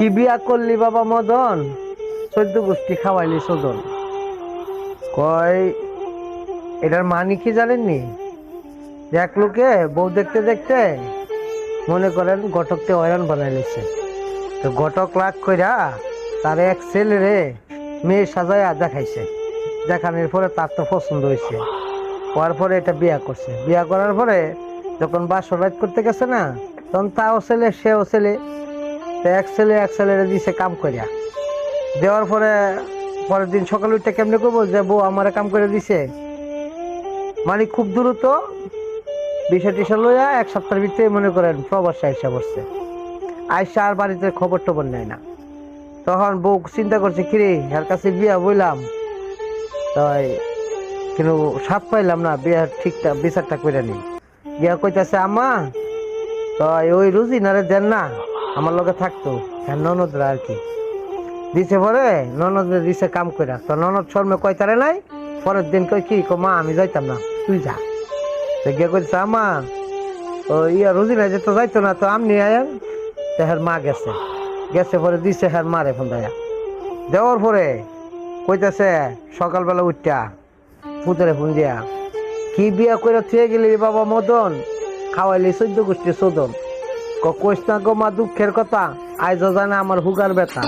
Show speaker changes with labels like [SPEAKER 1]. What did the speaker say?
[SPEAKER 1] কি বিয়া করলি বাবা মদন, 14 গোষ্ঠী খাওয়াইলি সদন। কয় এটার মানে কি জানেননি? এক লোকে বউ দেখতে দেখতে মনে করেন ঘটককে হয়রান বানাই লিছে। তো ঘটক রাগ কইরা তার এক ছেলেরে মেয়ে সাজাইয়া দেখাইছে। দেখানোর পরে তার তো পছন্দ হয়েছে, হওয়ার পরে এটা বিয়া করছে। বিয়া করার পরে যখন বাসর রাত করতে গেছে না, তখন তাও ছেলে সেও ছেলে, তো এক ছেলেরে দিছে কাম করিয়া। দেওয়ার পরে পরের দিন সকালে উঠে কেমনে করবো যে বউ আমারে কাম করে দিছে, মানে খুব দ্রুত বিষয় টিসা লইয়া 1 সপ্তাহের ভিতরে মনে করেন প্রবাসে আইসা বসছে। আইসা আর বাড়িতে খবর টবর নেয় না। তখন বউ চিন্তা করছে কিরে এর কাছে বিয়া বইলাম, তাই কিন্তু সাথ পাইলাম না, বিয়ার ঠিকঠাক বিচারটা করে নি। বিয়া কইতাছে আম্মা তাই ওই রুজিনারে দেন না, আমার লগে থাকতো। হ্যাঁ ননদরা আর কি দিছে। পরে ননদ দিছে কাম কইরা, তো ননদ শর্মে কয়তারে নাই। পরের দিন কই কি মা আমি যাইতাম না, তুই যা। তো গিয়ে কইছে আম্মা ও রুজিনা যে তো যাইতো না, তো আমনি আয়েন। তো হের মা গেছে গেছে পরে দিছে হের মারে ফোন দেয়া। দেওয়ার পরে কইতাছে সকালবেলা উঠটা পুতরে ফোন দিয়া, কি বিয়া করে থুয়ে গেলি বাবা মদন, খাওয়াইলি 14 গোষ্ঠী সদন। কইস না গো মা দুঃখের কথা, আইজ জানে আমার হুগার ব্যথা।